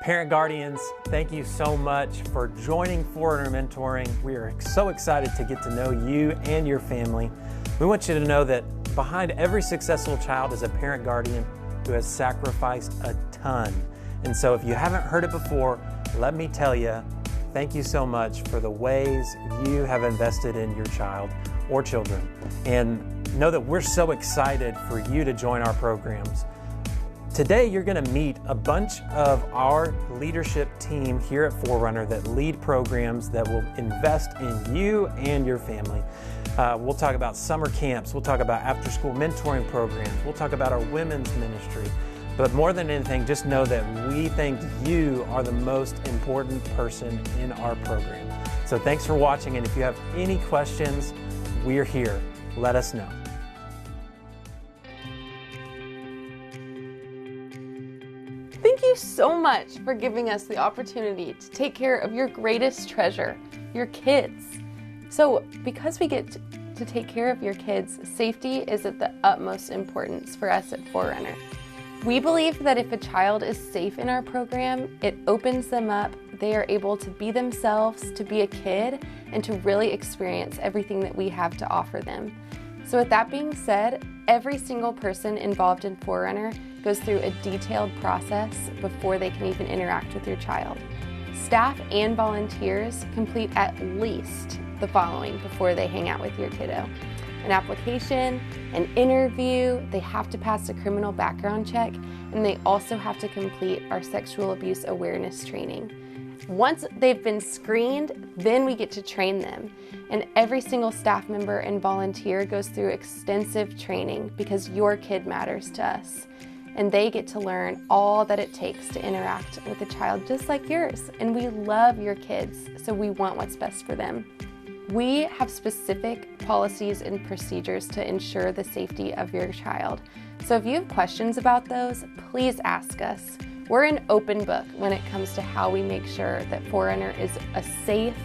Parent guardians, thank you so much for joining Forerunner Mentoring. We are so excited to get to know you and your family. We want you to know that behind every successful child is a parent guardian who has sacrificed a ton. And so if you haven't heard it before, let me tell you, thank you so much for the ways you have invested in your child or children. And know that we're so excited for you to join our programs. Today, you're going to meet a bunch of our leadership team here at Forerunner that lead programs that will invest in you and your family. We'll talk about summer camps. We'll talk about after-school mentoring programs. We'll talk about our women's ministry. But more than anything, just know that we think you are the most important person in our program. So thanks for watching, and if you have any questions, we're here. Let us know. Thank you so much for giving us the opportunity to take care of your greatest treasure, your kids. So because we get to take care of your kids, safety is at the utmost importance for us at Forerunner. We believe that if a child is safe in our program, it opens them up. They are able to be themselves, to be a kid, and to really experience everything that we have to offer them. So with that being said, every single person involved in Forerunner goes through a detailed process before they can even interact with your child. Staff and volunteers complete at least the following before they hang out with your kiddo: an application, an interview, they have to pass a criminal background check, and they also have to complete our sexual abuse awareness training. Once they've been screened, then we get to train them. And every single staff member and volunteer goes through extensive training because your kid matters to us. And they get to learn all that it takes to interact with a child just like yours. And we love your kids, so we want what's best for them. We have specific policies and procedures to ensure the safety of your child. So if you have questions about those, please ask us. We're an open book when it comes to how we make sure that Forerunner is a safe,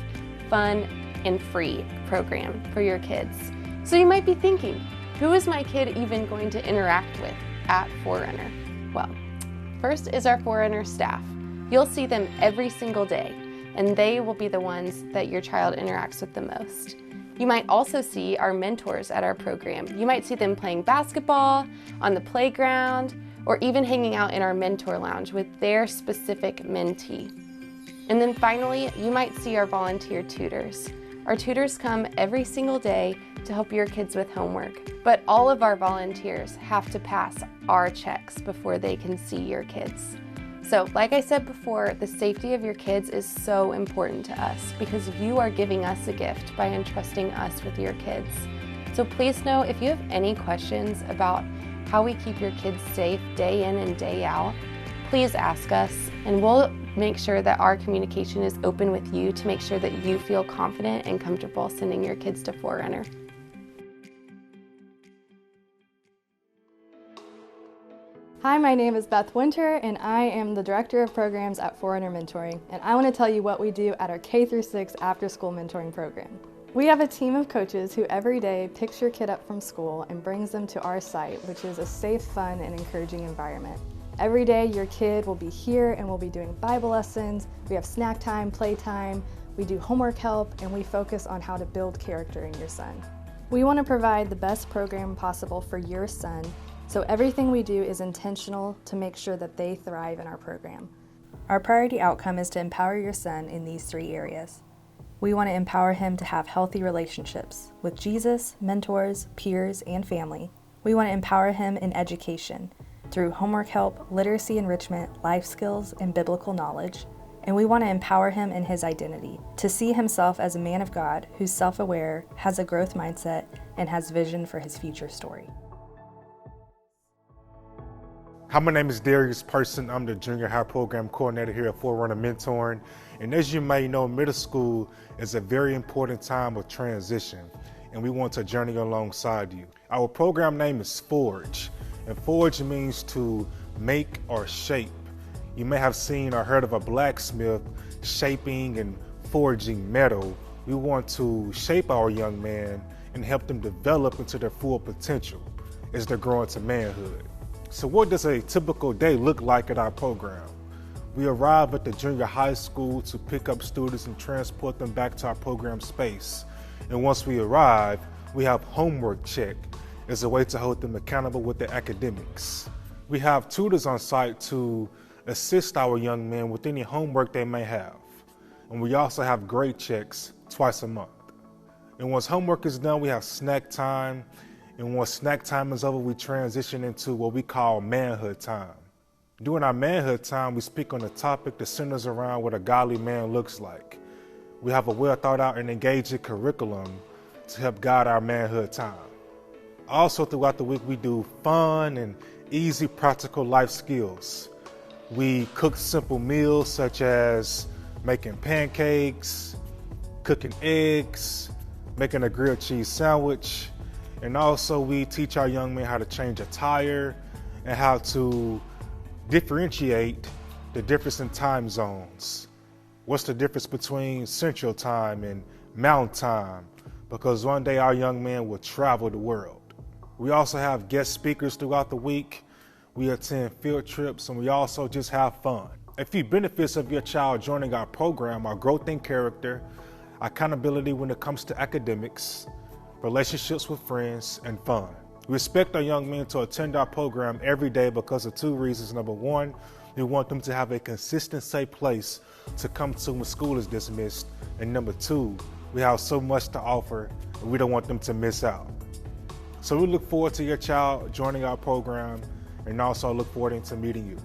fun, and free program for your kids. So you might be thinking, who is my kid even going to interact with at Forerunner? Well, first is our Forerunner staff. You'll see them every single day, and they will be the ones that your child interacts with the most. You might also see our mentors at our program. You might see them playing basketball, on the playground, or even hanging out in our mentor lounge with their specific mentee. And then finally, you might see our volunteer tutors. Our tutors come every single day to help your kids with homework, but all of our volunteers have to pass our checks before they can see your kids. So, like I said before, the safety of your kids is so important to us because you are giving us a gift by entrusting us with your kids. So please know if you have any questions about how we keep your kids safe day in and day out, please ask us, and we'll make sure that our communication is open with you to make sure that you feel confident and comfortable sending your kids to Forerunner. Hi, my name is Beth Winter, and I am the Director of Programs at Forerunner Mentoring, and I want to tell you what we do at our K-6 after-school mentoring program. We have a team of coaches who every day picks your kid up from school and brings them to our site, which is a safe, fun, and encouraging environment. Every day your kid will be here and we'll be doing Bible lessons, we have snack time, playtime, we do homework help, and we focus on how to build character in your son. We want to provide the best program possible for your son, so everything we do is intentional to make sure that they thrive in our program. Our priority outcome is to empower your son in these 3 areas. We want to empower him to have healthy relationships with Jesus, mentors, peers, and family. We want to empower him in education through homework help, literacy enrichment, life skills, and biblical knowledge. And we want to empower him in his identity, to see himself as a man of God who's self-aware, has a growth mindset, and has vision for his future story. Hi, my name is Darius Person. I'm the Junior High Program Coordinator here at Forerunner Mentoring. And as you may know, middle school is a very important time of transition, and we want to journey alongside you. Our program name is Forge, and Forge means to make or shape. You may have seen or heard of a blacksmith shaping and forging metal. We want to shape our young man and help them develop into their full potential as they're growing to manhood. So what does a typical day look like at our program? We arrive at the junior high school to pick up students and transport them back to our program space. And once we arrive, we have homework check as a way to hold them accountable with their academics. We have tutors on site to assist our young men with any homework they may have. And we also have grade checks twice a month. And once homework is done, we have snack time. And once snack time is over, we transition into what we call manhood time. During our manhood time, we speak on a topic that centers around what a godly man looks like. We have a well thought out and engaging curriculum to help guide our manhood time. Also throughout the week, we do fun and easy practical life skills. We cook simple meals such as making pancakes, cooking eggs, making a grilled cheese sandwich, and also we teach our young men how to change a tire and how to differentiate the difference in time zones. What's the difference between Central Time and Mountain Time? Because one day our young men will travel the world. We also have guest speakers throughout the week. We attend field trips, and we also just have fun. A few benefits of your child joining our program are growth in character, accountability when it comes to academics, relationships with friends, and fun. We expect our young men to attend our program every day because of two reasons. Number one, we want them to have a consistent, safe place to come to when school is dismissed. And number two, we have so much to offer, and we don't want them to miss out. So we look forward to your child joining our program, and also look forward to meeting you.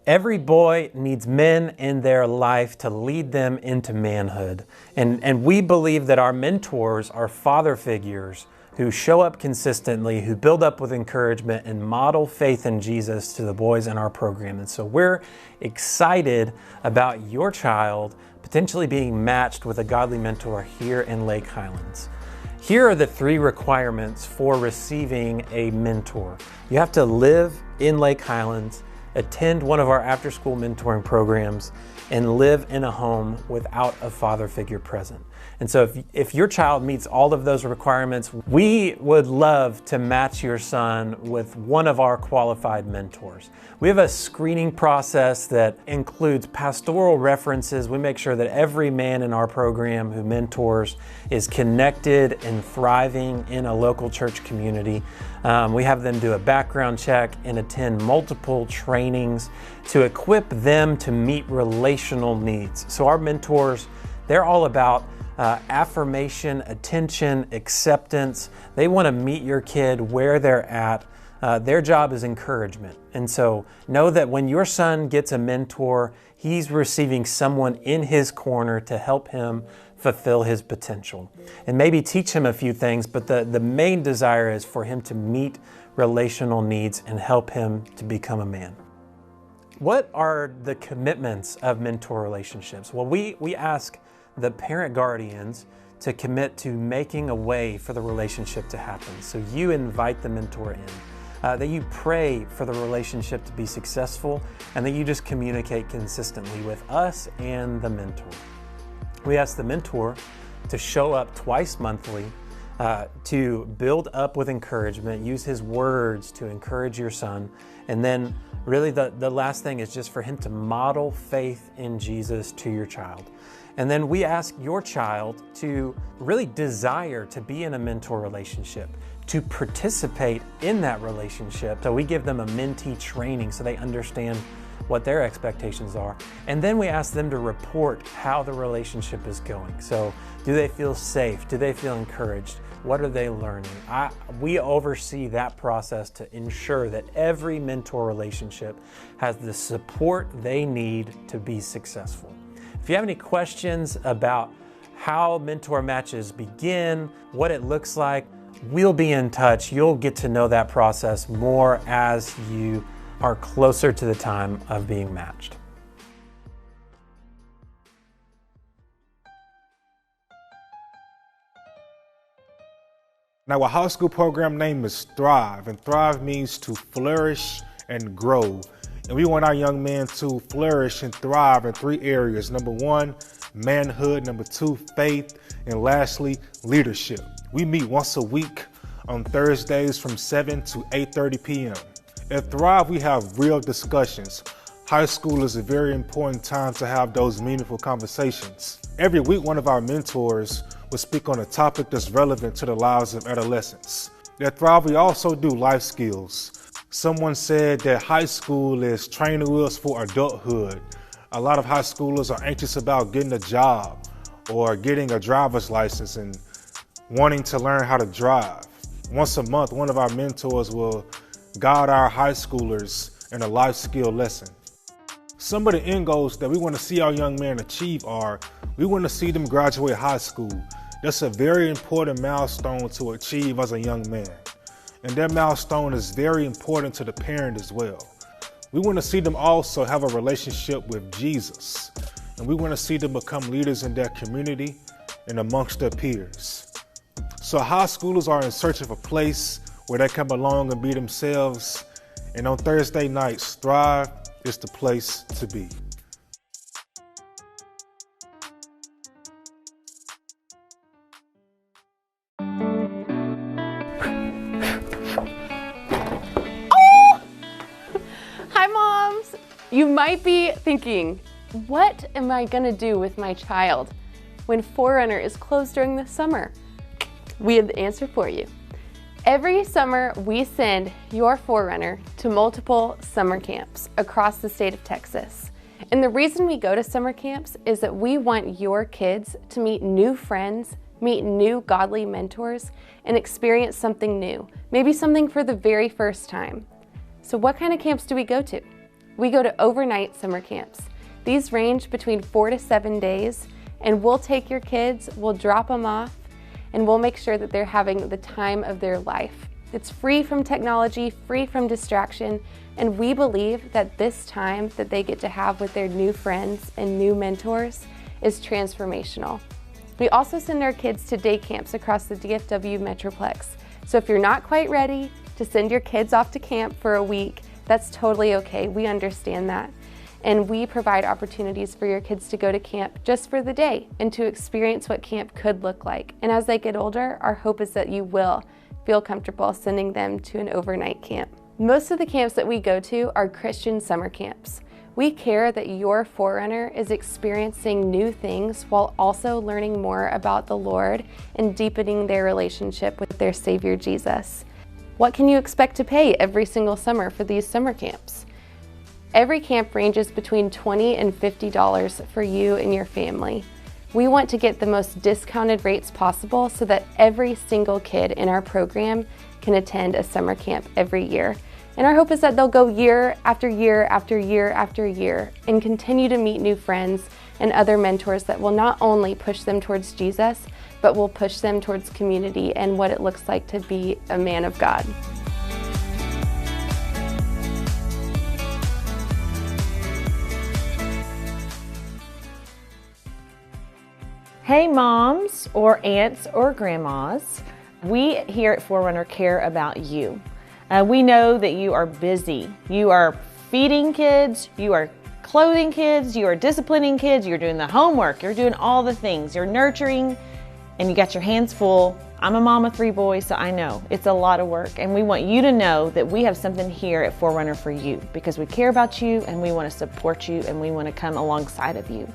Every boy needs men in their life to lead them into manhood. And we believe that our mentors are father figures who show up consistently, who build up with encouragement and model faith in Jesus to the boys in our program. And so we're excited about your child potentially being matched with a godly mentor here in Lake Highlands. Here are the 3 requirements for receiving a mentor. You have to live in Lake Highlands, attend one of our after-school mentoring programs, and live in a home without a father figure present. And so if your child meets all of those requirements, we would love to match your son with one of our qualified mentors. We have a screening process that includes pastoral references. We make sure that every man in our program who mentors is connected and thriving in a local church community. We have them do a background check and attend multiple trainings to equip them to meet relational needs. So our mentors, they're all about affirmation, attention, acceptance. They want to meet your kid where they're at. Their job is encouragement. And so know that when your son gets a mentor, he's receiving someone in his corner to help him fulfill his potential. And maybe teach him a few things, but the main desire is for him to meet relational needs and help him to become a man. What are the commitments of mentor relationships? Well, we ask the parent guardians to commit to making a way for the relationship to happen. So you invite the mentor in, that you pray for the relationship to be successful, and that you just communicate consistently with us and the mentor. We ask the mentor to show up twice monthly, to build up with encouragement, use his words to encourage your son, and then really the last thing is just for him to model faith in Jesus to your child. And then we ask your child to really desire to be in a mentor relationship, to participate in that relationship. So we give them a mentee training so they understand what their expectations are. And then we ask them to report how the relationship is going. So do they feel safe? Do they feel encouraged? What are they learning? We oversee that process to ensure that every mentor relationship has the support they need to be successful. If you have any questions about how mentor matches begin, what it looks like, we'll be in touch. You'll get to know that process more as you are closer to the time of being matched. Now, our high school program name is Thrive, and Thrive means to flourish and grow. And we want our young men to flourish and thrive in 3 areas. Number 1, manhood. Number 2, faith. And lastly, leadership. We meet once a week on Thursdays from 7 to 8:30 p.m. At Thrive, we have real discussions. High school is a very important time to have those meaningful conversations. Every week, one of our mentors will speak on a topic that's relevant to the lives of adolescents. At Thrive, we also do life skills. Someone said that high school is training wheels for adulthood. A lot of high schoolers are anxious about getting a job or getting a driver's license and wanting to learn how to drive. Once a month, one of our mentors will guide our high schoolers in a life skill lesson. Some of the end goals that we want to see our young men achieve are, we want to see them graduate high school. That's a very important milestone to achieve as a young man. And that milestone is very important to the parent as well. We want to see them also have a relationship with Jesus. And we want to see them become leaders in their community and amongst their peers. So high schoolers are in search of a place where they come along and be themselves. And on Thursday nights, Thrive is the place to be. Hi, moms. You might be thinking, what am I gonna do with my child when Forerunner is closed during the summer? We have the answer for you. Every summer, we send your Forerunner to multiple summer camps across the state of Texas. And the reason we go to summer camps is that we want your kids to meet new friends, meet new godly mentors, and experience something new, maybe something for the very first time. So what kind of camps do we go to? We go to overnight summer camps. These range between 4 to 7 days, and we'll take your kids, we'll drop them off, and we'll make sure that they're having the time of their life. It's free from technology, free from distraction, and we believe that this time that they get to have with their new friends and new mentors is transformational. We also send our kids to day camps across the DFW Metroplex. So if you're not quite ready to send your kids off to camp for a week, that's totally okay. We understand that. And we provide opportunities for your kids to go to camp just for the day and to experience what camp could look like. And as they get older, our hope is that you will feel comfortable sending them to an overnight camp. Most of the camps that we go to are Christian summer camps. We care that your Forerunner is experiencing new things while also learning more about the Lord and deepening their relationship with their Savior Jesus. What can you expect to pay every single summer for these summer camps? Every camp ranges between $20 and $50 for you and your family. We want to get the most discounted rates possible so that every single kid in our program can attend a summer camp every year. And our hope is that they'll go year after year after year after year and continue to meet new friends and other mentors that will not only push them towards Jesus, but will push them towards community and what it looks like to be a man of God. Hey moms or aunts or grandmas, we here at Forerunner care about you. We know that you are busy. You are feeding kids, you are clothing kids, you are disciplining kids, you're doing the homework, you're doing all the things, you're nurturing, and you got your hands full. I'm a mom of 3 boys, so I know it's a lot of work, and we want you to know that we have something here at Forerunner for you because we care about you and we want to support you and we want to come alongside of you.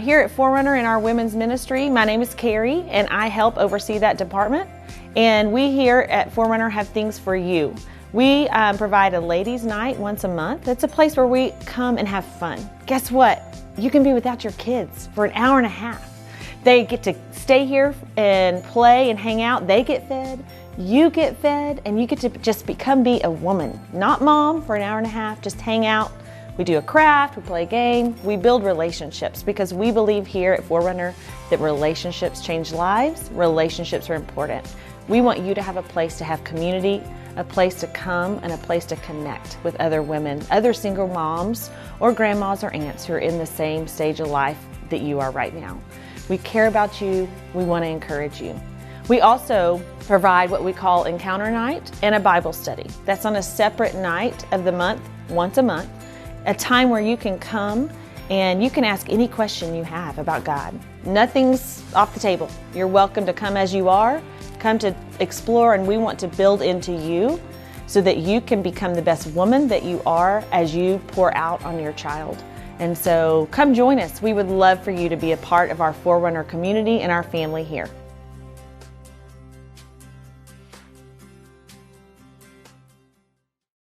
Here at Forerunner in our women's ministry, my name is Carrie and I help oversee that department. And we here at Forerunner have things for you. We provide a ladies' night once a month. It's a place where we come and have fun. Guess what? You can be without your kids for an hour and a half. They get to stay here and play and hang out. They get fed, you get fed, and you get to just be a woman, not mom for an hour and a half, just hang out. We do a craft, we play a game, we build relationships because we believe here at Forerunner that relationships change lives, relationships are important. We want you to have a place to have community, a place to come, and a place to connect with other women, other single moms or grandmas or aunts who are in the same stage of life that you are right now. We care about you, we want to encourage you. We also provide what we call Encounter Night and a Bible study. That's on a separate night of the month, once a month. A time where you can come and you can ask any question you have about God. Nothing's off the table. You're welcome to come as you are, come to explore, and we want to build into you so that you can become the best woman that you are as you pour out on your child. And so come join us. We would love for you to be a part of our Forerunner community and our family here.